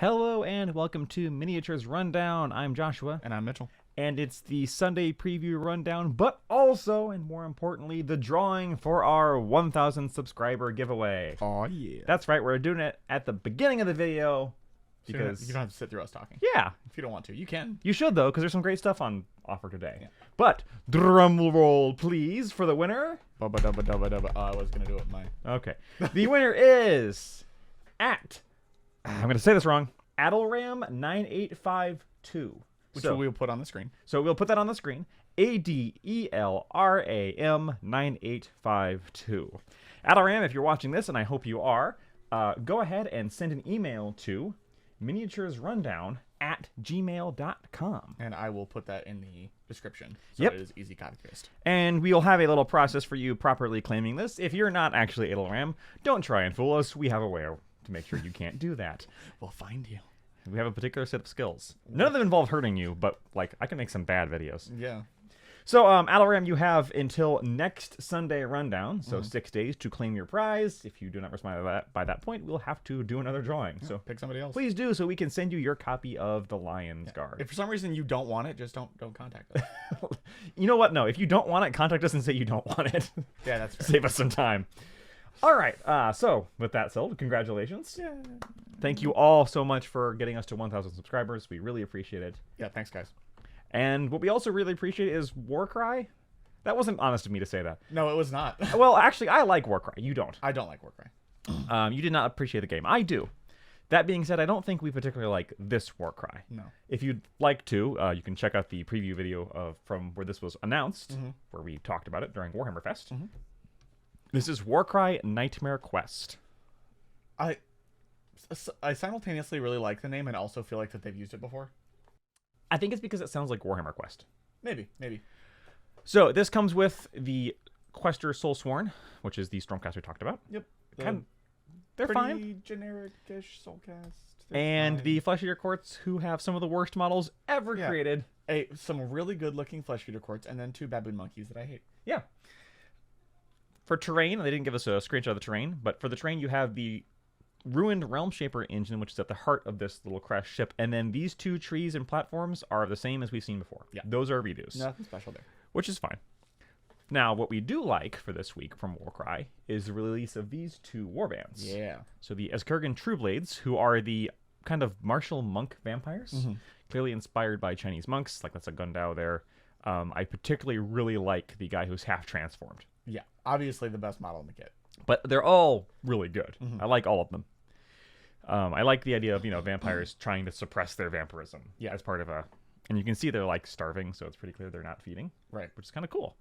Hello and welcome to Miniatures Rundown. I'm Joshua. And I'm Mitchell. And it's the Sunday preview rundown, but also, and more importantly, the drawing for our 1,000 subscriber giveaway. Oh, yeah. That's right, we're doing it at the beginning of the video. Because you don't have to sit through us talking. Yeah. If you don't want to, you can. You should, though, because there's some great stuff on offer today. Yeah. But, drum roll, please, for the winner. Bubba dubba dubba dubba. Oh, I was going to do it mine. Okay. The winner is I'm going to say this wrong, Adelram9852. Which we'll put on the screen. So we'll put that on the screen. ADELRAM9852. Adelram, if you're watching this, and I hope you are, go ahead and send an email to miniaturesrundown@gmail.com. And I will put that in the description. So Yep. it is easy copy paste. And we'll have a little process for you properly claiming this. If you're not actually Adelram, don't try and fool us. We have a way to make sure you can't do that. We'll find you. We have a particular set of skills. None of them involve hurting you, but like I can make some bad videos. Yeah. So, Adelram, you have until next Sunday rundown, so 6 days to claim your prize. If you do not respond by that point, we'll have to do another drawing. So Pick somebody else. please do, so we can send you your copy of the Lion's Guard. If for some reason you don't want it, just don't contact us. You know what? No, if you don't want it, contact us and say you don't want it. Yeah, that's fair. Save us some time. All right. So with that said, congratulations. Yeah. Thank you all so much for getting us to 1,000 subscribers. We really appreciate it. Yeah, thanks, guys. And what we also really appreciate is Warcry. That wasn't honest of me to say that. No, it was not. Well, actually, I like Warcry. You don't. I don't like Warcry. You did not appreciate the game. I do. That being said, I don't think we particularly like this Warcry. No. If you'd like to, you can check out the preview video from where this was announced, where we talked about it during Warhammer Fest. This is Warcry Nightmare Quest. I simultaneously really like the name and also feel like that they've used it before. I think it's because it sounds like Warhammer Quest. Maybe. So this comes with the Quester Soulsworn, which is the Stormcast we talked about. Yep. They're fine. Pretty generic-ish soulcast. And the Flesh Eater Courts, who have some of the worst models ever created. Some really good-looking Flesh Eater Courts, and then 2 baboon monkeys that I hate. Yeah. For terrain, they didn't give us a screenshot of the terrain, but for the terrain, you have the ruined Realm Shaper engine, which is at the heart of this little crashed ship. And then these 2 trees and platforms are the same as we've seen before. Yeah. Those are redos. Nothing special there. Which is fine. Now, what we do like for this week from Warcry is the release of these 2 warbands. Yeah. So the Askurgan Trueblades, who are the kind of martial monk vampires, clearly inspired by Chinese monks. Like, that's a Gundao there. I particularly really like the guy who's half transformed. Yeah. Obviously the best model in the kit. But they're all really good. I like all of them. I like the idea of, vampires trying to suppress their vampirism as part of a... And you can see they're, like, starving, so it's pretty clear they're not feeding. Right. Which is kind of cool.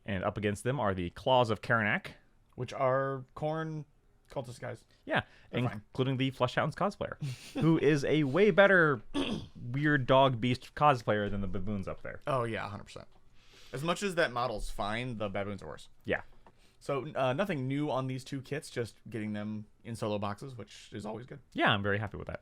And up against them are the Claws of Karanak. Which are corn cultist guys. Yeah, They're fine. including the Fleshhounds cosplayer, who is a way better weird dog beast cosplayer than the baboons up there. Oh, yeah, 100%. As much as that model's fine, the baboons are worse. Yeah. So nothing new on these 2 kits, just getting them in solo boxes, which is always good. Yeah, I'm very happy with that.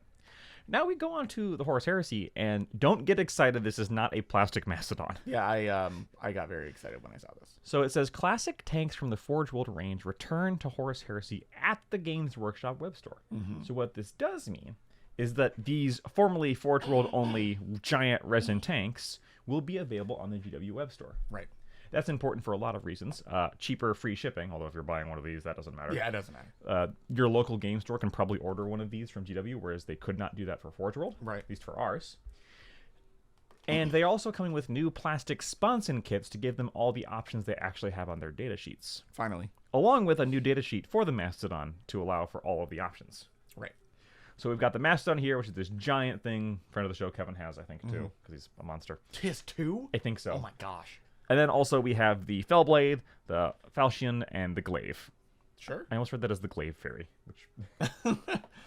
Now we go on to the Horus Heresy, and don't get excited, this is not a plastic Mastodon. Yeah, I got very excited when I saw this. So it says, classic tanks from the Forge World range return to Horus Heresy at the Games Workshop web store. So what this does mean is that these formerly Forge World only giant resin tanks will be available on the GW web store. Right. That's important for a lot of reasons. Cheaper free shipping, although if you're buying one of these, that doesn't matter. Yeah, it doesn't matter. Your local game store can probably order one of these from GW, whereas they could not do that for Forge World, Right. at least for ours. And they're also coming with new plastic Sponson kits to give them all the options they actually have on their data sheets, Finally. along with a new data sheet for the Mastodon to allow for all of the options. Right. So we've got the Mastodon here, which is this giant thing. Friend of the show, Kevin, has, I think, too, because he's a monster. Tis 2? I think so. Oh my gosh. And then also we have the Fellblade, the Falchion, and the Glaive. Sure. I almost read that as the Glaive Fairy. Which...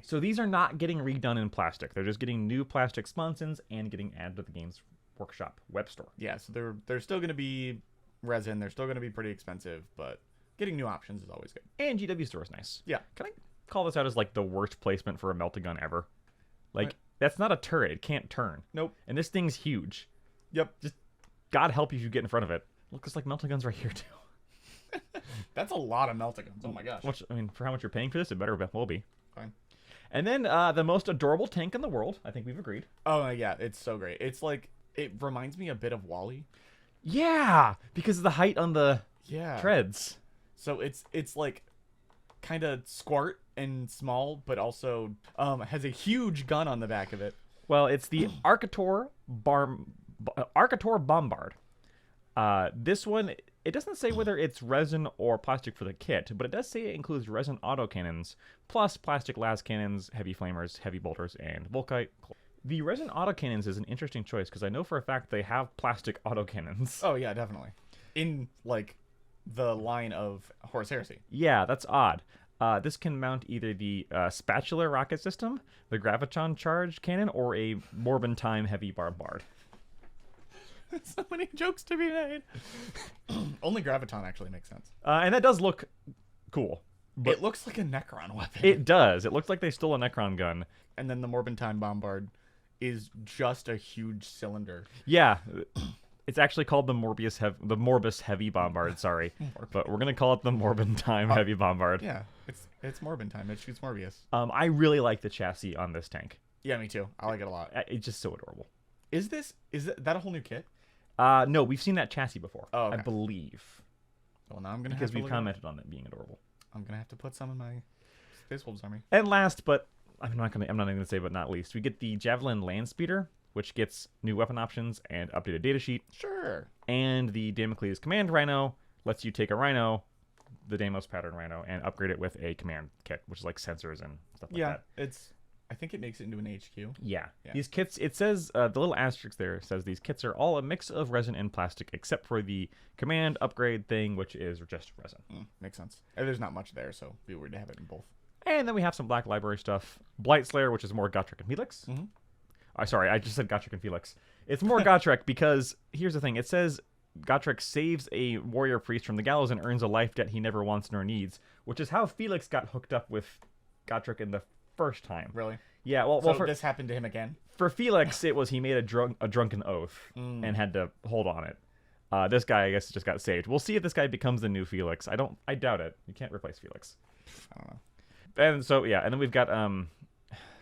So these are not getting redone in plastic. They're just getting new plastic sponsons and getting added to the Games Workshop web store. Yeah, so they're still going to be resin. They're still going to be pretty expensive, but getting new options is always good. And GW store is nice. Yeah. Can I call this out as like the worst placement for a Meltagun ever? Like, Right. That's not a turret. It can't turn. Nope. And this thing's huge. Yep. Just God help you if you get in front of it. Looks like Meltagun's right here, too. That's a lot of Meltagons. Oh my gosh. Which, I mean, for how much you're paying for this, it better well be. Fine. And then the most adorable tank in the world. I think we've agreed. Oh yeah, it's so great. It's like it reminds me a bit of Wally. Yeah, because of the height on the treads. So it's like kind of squat and small, but also has a huge gun on the back of it. Well, it's the Arquitor Bombard. This one, it doesn't say whether it's resin or plastic for the kit, but it does say it includes resin autocannons, plus plastic las cannons, heavy flamers, heavy bolters, and volkite. The resin autocannons is an interesting choice because I know for a fact they have plastic autocannons. Oh yeah, definitely. In like the line of Horus Heresy. Yeah, that's odd. This can mount either the spatula rocket system, the graviton charge cannon, or a Morbentime heavy bombard. So many jokes to be made. Only graviton actually makes sense. And that does look cool. But it looks like a Necron weapon. It does. It looks like they stole a Necron gun. And then the Morbentime Bombard is just a huge cylinder. Yeah. It's actually called the Morbus Heavy Bombard, sorry. But we're going to call it the Morbentime Heavy Bombard. Yeah, it's Morbentime. It shoots Morbius. I really like the chassis on this tank. Yeah, me too. I like it a lot. It's just so adorable. Is that a whole new kit? No, we've seen that chassis before. Oh, okay. I believe. Well, now I'm going to because we've commented on it being adorable. I'm going to have to put some in my Space Wolves army. And last, but I'm not even going to say but not least, we get the Javelin Land Speeder, which gets new weapon options and updated datasheet. Sure. And the Damocles Command Rhino lets you take a Rhino, the Deimos pattern Rhino, and upgrade it with a command kit, which is like sensors and stuff like that. Yeah, I think it makes it into an HQ. Yeah. These kits, it says, the little asterisk there says these kits are all a mix of resin and plastic, except for the command upgrade thing, which is just resin. Makes sense. And there's not much there, so it'd be weird to have it in both. And then we have some Black Library stuff. Blight Slayer, which is more Gotrek and Felix. Sorry, I just said Gotrek and Felix. It's more Gotrek because, here's the thing, it says Gotrek saves a warrior priest from the gallows and earns a life debt he never wants nor needs, which is how Felix got hooked up with Gotrek in the first time. Really? Yeah, well, this happened to him again? For Felix, it was he made a drunken oath and had to hold on it. This guy, I guess, just got saved. We'll see if this guy becomes the new Felix. I doubt it. You can't replace Felix. I don't know. And so, yeah, and then we've got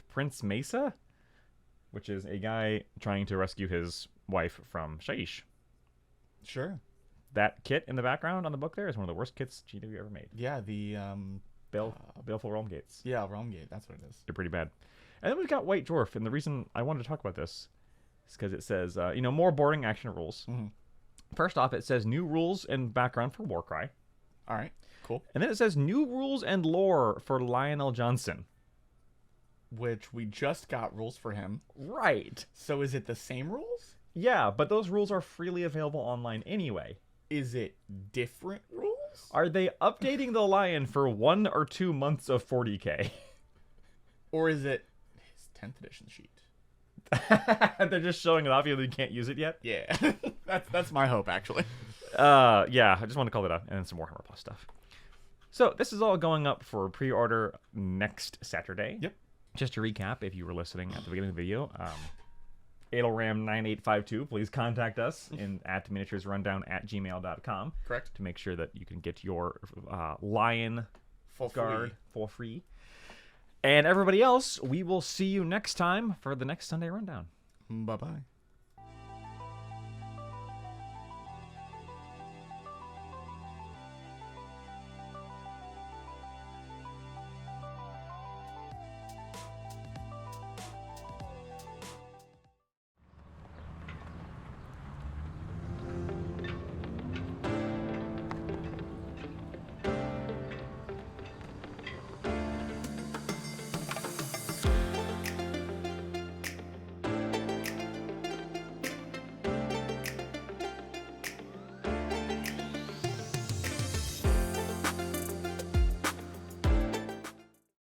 Prince Mesa, which is a guy trying to rescue his wife from Shaish. Sure. That kit in the background on the book there is one of the worst kits GW ever made. Yeah, the Baleful Realm Gates. Yeah, Realm Gate, that's what it is. They're pretty bad. And then we've got White Dwarf, and the reason I wanted to talk about this is because it says, more boarding action rules. First off, it says new rules and background for Warcry. All right, cool. And then it says new rules and lore for Lionel Johnson. Which we just got rules for him. Right. So is it the same rules? Yeah, but those rules are freely available online anyway. Is it different rules? Are they updating the Lion for 1 or 2 months of 40K? Or is it his 10th edition sheet? They're just showing it off, you can't use it yet? Yeah. that's my hope, actually. Yeah, I just want to call it out. And then some Warhammer Plus stuff. So this is all going up for pre-order next Saturday. Yep. Just to recap, if you were listening at the beginning of the video, AdelRam9852, please contact us at miniaturesrundown@gmail.com. Correct. To make sure that you can get your Lion Guard for free. And everybody else, we will see you next time for the next Sunday Rundown. Bye-bye.